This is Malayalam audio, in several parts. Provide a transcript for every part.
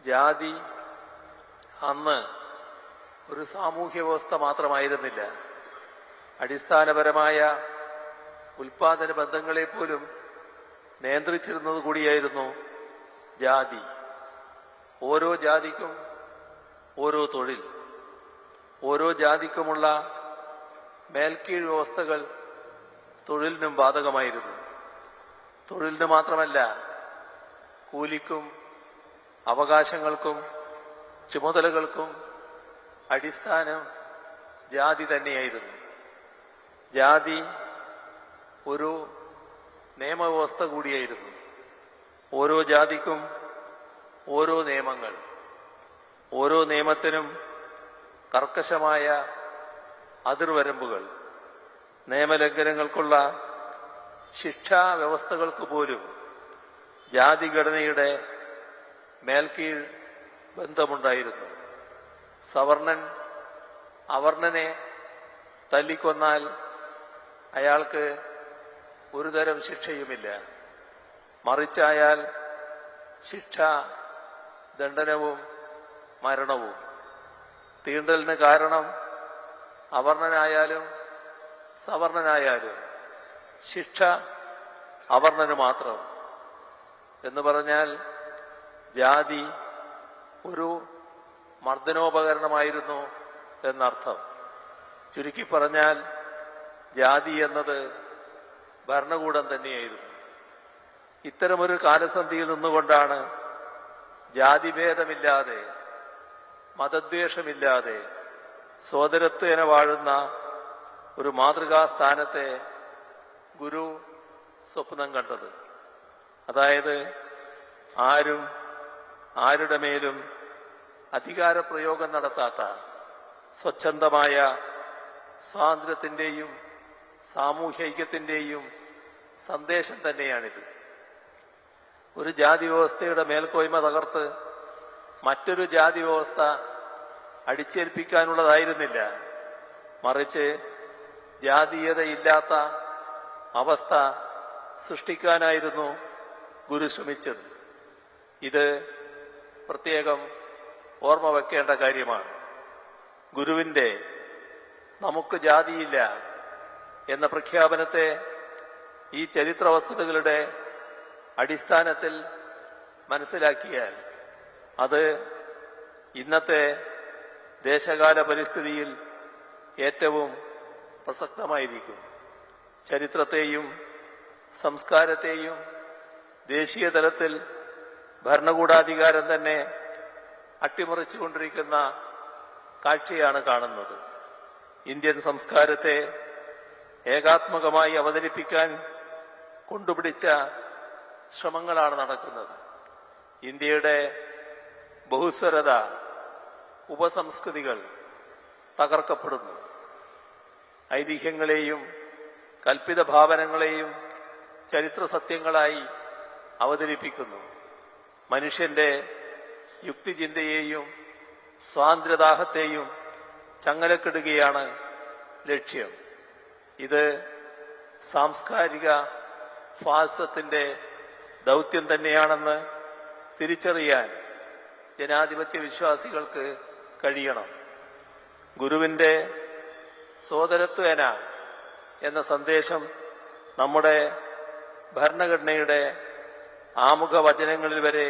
ജാതി അന്ന് ഒരു സാമൂഹ്യ വ്യവസ്ഥ മാത്രമായിരുന്നില്ല. അടിസ്ഥാനപരമായ ഉൽപാദന ബന്ധങ്ങളെ പോലും നിയന്ത്രിച്ചിരുന്നത് കൂടിയായിരുന്നു ജാതി. ഓരോ ജാതിക്കും ഓരോ തൊഴിൽ, ഓരോ ജാതിക്കുമുള്ള മേൽക്കീഴ് വ്യവസ്ഥകൾ തൊഴിലിനും ബാധകമായിരുന്നു. തൊഴിലിന് മാത്രമല്ല, കൂലിക്കും അവകാശങ്ങൾക്കും ചുമതലകൾക്കും അടിസ്ഥാനം ജാതി തന്നെയായിരുന്നു. ജാതി ഒരു നിയമവ്യവസ്ഥ കൂടിയായിരുന്നു. ഓരോ ജാതിക്കും ഓരോ നിയമങ്ങൾ, ഓരോ നിയമത്തിനും കർക്കശമായ അതിർവരമ്പുകൾ, നിയമലംഘനങ്ങൾക്കുള്ള ശിക്ഷാ വ്യവസ്ഥകൾക്ക് പോലും ജാതിഘടനയുടെ മേൽക്കീഴ് ബന്ധമുണ്ടായിരുന്നു. സവർണൻ അവർണനെ തല്ലിക്കൊന്നാൽ അയാൾക്ക് ഒരുതരം ശിക്ഷയുമില്ല. മറിച്ചായാൽ ശിക്ഷ ദണ്ഡനവും മരണവും. തീണ്ടലിന് കാരണം അവർണനായാലും സവർണനായാലും ശിക്ഷ അവർണന് മാത്രം. എന്ന് പറഞ്ഞാൽ ജാതി ഒരു മർദ്ദനോപകരണമായിരുന്നു എന്നർത്ഥം. ചുരുക്കി പറഞ്ഞാൽ ജാതി എന്നത് ഭരണകൂടം തന്നെയായിരുന്നു. ഇത്തരമൊരു കാലസന്ധിയിൽ നിന്നുകൊണ്ടാണ് ജാതിഭേദമില്ലാതെ മതദ്വേഷമില്ലാതെ സോദരത്വേന വാഴുന്ന ഒരു മാതൃകാസ്ഥാനത്തെ ഗുരു സ്വപ്നം കണ്ടത്. അതായത് ആരും ആരുടെ മേലും അധികാരപ്രയോഗം നടത്താത്ത സ്വച്ഛന്തമായ സ്വാതന്ത്ര്യത്തിൻ്റെയും സാമൂഹ്യ ഐക്യത്തിൻ്റെയും സന്ദേശം തന്നെയാണിത്. ഒരു ജാതി വ്യവസ്ഥയുടെ മേൽക്കോയ്മ തകർത്ത് മറ്റൊരു ജാതി വ്യവസ്ഥ അടിച്ചേൽപ്പിക്കാനുള്ളതായിരുന്നില്ല. മറിച്ച് ജാതീയതയില്ലാത്ത അവസ്ഥ സൃഷ്ടിക്കാനായിരുന്നു ഗുരു ശ്രമിച്ചത്. ഇത് പ്രത്യേകം ഓർമ്മ വെക്കേണ്ട കാര്യമാണ്. ഗുരുവിൻ്റെ നമുക്ക് ജാതിയില്ല എന്ന പ്രഖ്യാപനത്തെ ഈ ചരിത്ര വസ്തുതകളുടെ അടിസ്ഥാനത്തിൽ മനസ്സിലാക്കിയാൽ അത് ഇന്നത്തെ ദേശകാല പരിസ്ഥിതിയിൽ ഏറ്റവും പ്രസക്തമായിരിക്കും. ചരിത്രത്തെയും സംസ്കാരത്തെയും ദേശീയ തലത്തിൽ ഭരണകൂടാധികാരം തന്നെ അട്ടിമറിച്ചുകൊണ്ടിരിക്കുന്ന കാഴ്ചയാണ് കാണുന്നത്. ഇന്ത്യൻ സംസ്കാരത്തെ ഏകാത്മകമായി അവതരിപ്പിക്കാൻ കൊണ്ടുപിടിച്ച ശ്രമങ്ങളാണ് നടക്കുന്നത്. ഇന്ത്യയുടെ ബഹുസ്വരത, ഉപസംസ്കൃതികൾ തകർക്കപ്പെടുന്നു. ഐതിഹ്യങ്ങളെയും കൽപ്പിത ഭാവനങ്ങളെയും ചരിത്ര സത്യങ്ങളായി അവതരിപ്പിക്കുന്നു. മനുഷ്യന്റെ യുക്തിചിന്തയെയും സ്വാതന്ത്ര്യദാഹത്തെയും ചങ്ങലക്കിടുകയാണ് ലക്ഷ്യം. ഇത് സാംസ്കാരിക ഫാസിസത്തിന്റെ ദൗത്യം തന്നെയാണെന്ന് തിരിച്ചറിയാൻ ജനാധിപത്യ വിശ്വാസികൾക്ക് കഴിയണം. ഗുരുവിന്റെ സോദരത്വേന എന്ന സന്ദേശം നമ്മുടെ ഭരണഘടനയുടെ ആമുഖ വചനങ്ങളിൽ വരെ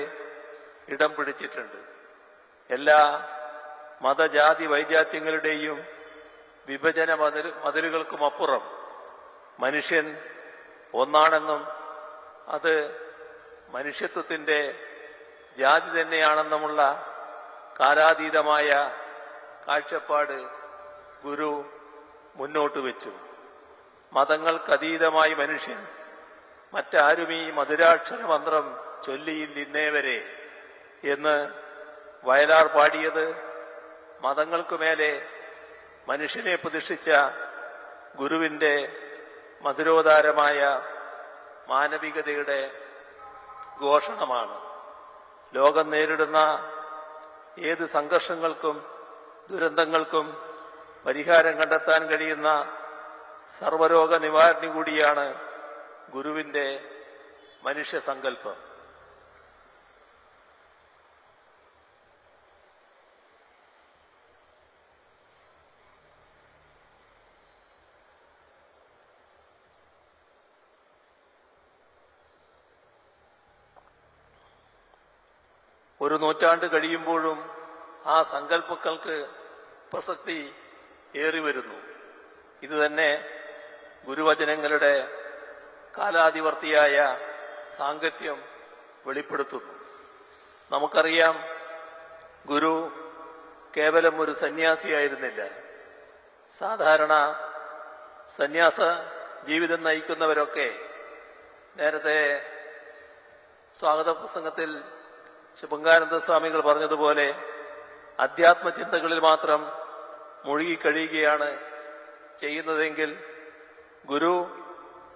ഇടം പിടിച്ചിട്ടുണ്ട്. എല്ലാ മതജാതി വൈജാത്യങ്ങളുടെയും വിഭജന മതിലുകൾക്കുമപ്പുറം മനുഷ്യൻ ഒന്നാണെന്നും അത് മനുഷ്യത്വത്തിന്റെ ജാതി തന്നെയാണെന്നുമുള്ള കാലാതീതമായ കാഴ്ചപ്പാട് ഗുരു മുന്നോട്ട് വെച്ചു. മതങ്ങൾക്കതീതമായി മനുഷ്യൻ മറ്റാരും ഈ മധുരാക്ഷര മന്ത്രം ചൊല്ലിയില്ല ഇന്നേ വരെ എന്ന് വയലാർ പാടിയത് മതങ്ങൾക്കുമേലെ മനുഷ്യനെ പ്രതിഷ്ഠിച്ച ഗുരുവിന്റെ മധുരോദാരമായ മാനവികതയുടെ ഘോഷണമാണ്. ലോകം നേരിടുന്ന ഏത് സംഘർഷങ്ങൾക്കും ദുരന്തങ്ങൾക്കും പരിഹാരം കണ്ടെത്താൻ കഴിയുന്ന സർവരോഗ നിവാരണി കൂടിയാണ് ഗുരുവിന്റെ മനുഷ്യസങ്കല്പം. ഒരു നൂറ്റാണ്ട് കഴിയുമ്പോഴും ആ സങ്കല്പങ്ങൾക്ക് പ്രസക്തി ഏറി വരുന്നു. ഇതുതന്നെ ഗുരുവചനങ്ങളുടെ കാലാതിവർത്തിയായ സാങ്കത്യം വെളിപ്പെടുത്തുന്നു. നമുക്കറിയാം, ഗുരു കേവലം ഒരു സന്യാസിയായിരുന്നില്ല. സാധാരണ സന്യാസ ജീവിതം നയിക്കുന്നവരൊക്കെ നേരത്തെ സ്വാഗത പ്രസംഗത്തിൽ ശുഭങ്കാനന്ദ സ്വാമികൾ പറഞ്ഞതുപോലെ അധ്യാത്മചിന്തകളിൽ മാത്രം മുഴുകിക്കഴിയുകയാണ് ചെയ്യുന്നതെങ്കിൽ ഗുരു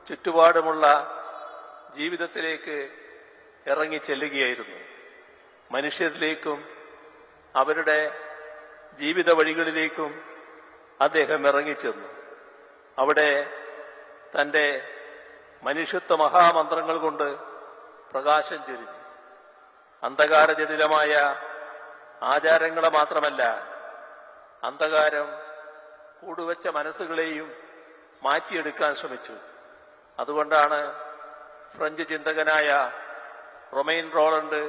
ചുറ്റുപാടുമുള്ള ജീവിതത്തിലേക്ക് ഇറങ്ങിച്ചെല്ലുകയായിരുന്നു. മനുഷ്യരിലേക്കും അവരുടെ ജീവിത വഴികളിലേക്കും അദ്ദേഹം ഇറങ്ങിച്ചെന്നു. അവിടെ തൻ്റെ മനുഷ്യത്വ മഹാമന്ത്രങ്ങൾ കൊണ്ട് പ്രകാശം ചൊരിഞ്ഞു. അന്ധകാരജടിലമായ ആചാരങ്ങളെ മാത്രമല്ല, അന്ധകാരം കൂടുവച്ച മനസ്സുകളെയും മാറ്റിയെടുക്കാൻ ശ്രമിച്ചു. അതുകൊണ്ടാണ് ഫ്രഞ്ച് ചിന്തകനായ റൊമെയിൻ റോളണ്ട്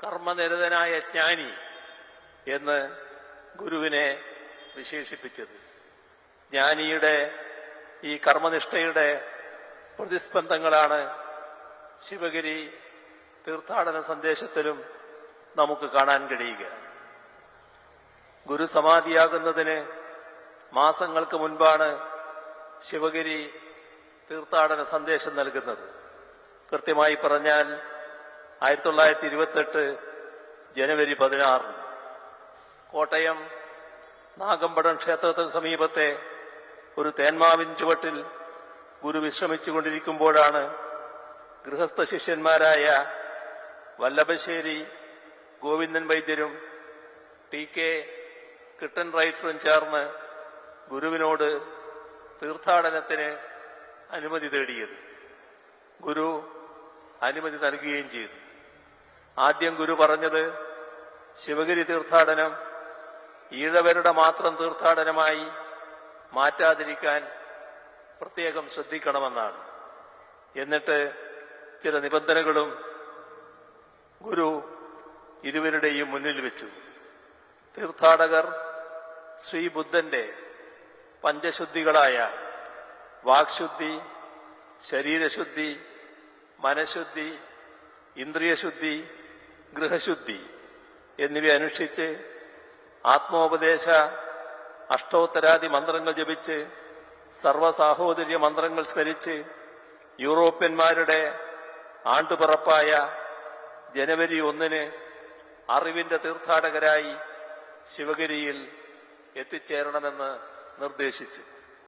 കർമ്മനിരതനായ ജ്ഞാനി എന്ന് ഗുരുവിനെ വിശേഷിപ്പിച്ചത്. ജ്ഞാനിയുടെ ഈ കർമ്മനിഷ്ഠയുടെ പ്രതിസ്പന്ദങ്ങളാണ് ശിവഗിരി തീർത്ഥാടന സന്ദേശത്തിലും നമുക്ക് കാണാൻ കഴിയുക. ഗുരു സമാധിയാകുന്നതിന് മാസങ്ങൾക്ക് മുൻപാണ് ശിവഗിരി തീർത്ഥാടന സന്ദേശം നൽകുന്നത്. കൃത്യമായി പറഞ്ഞാൽ 1928 ജനുവരി 16 കോട്ടയം നാഗമ്പടം ക്ഷേത്രത്തിന് സമീപത്തെ ഒരു തേന്മാവിൻ ചുവട്ടിൽ ഗുരു വിശ്രമിച്ചുകൊണ്ടിരിക്കുമ്പോഴാണ് ഗൃഹസ്ഥ ശിഷ്യന്മാരായ വല്ലഭശ്ശേരി ഗോവിന്ദൻ വൈദ്യരും TK കിട്ടൻ റൈറ്ററും ചേർന്ന് ഗുരുവിനോട് തീർത്ഥാടനത്തിന് അനുമതി തേടിയത്. ഗുരു അനുമതി നൽകുകയും ചെയ്തു. ആദ്യം ഗുരു പറഞ്ഞത് ശിവഗിരി തീർത്ഥാടനം ഈഴവരുടെ മാത്രം തീർത്ഥാടനമായി മാറ്റാതിരിക്കാൻ പ്രത്യേകം ശ്രദ്ധിക്കണമെന്നാണ്. എന്നിട്ട് ചില നിബന്ധനകളും ഗുരു ഇരുവരുടെയും മുന്നിൽ വെച്ചു. തീർത്ഥാടകർ ശ്രീബുദ്ധന്റെ പഞ്ചശുദ്ധികളായ വാക്ശുദ്ധി, ശരീരശുദ്ധി, മനഃശുദ്ധി, ഇന്ദ്രിയശുദ്ധി, ഗൃഹശുദ്ധി എന്നിവ അനുഷ്ഠിച്ച് ആത്മോപദേശ അഷ്ടോത്തരാദി മന്ത്രങ്ങൾ ജപിച്ച് സർവസാഹോദര്യ മന്ത്രങ്ങൾ സ്മരിച്ച് യൂറോപ്യന്മാരുടെ ആണ്ടുപിറപ്പായ ജനുവരി 1 അറിവിന്റെ തീർത്ഥാടകരായി ശിവഗിരിയിൽ എത്തിച്ചേരണമെന്ന് നിർദ്ദേശിച്ചു.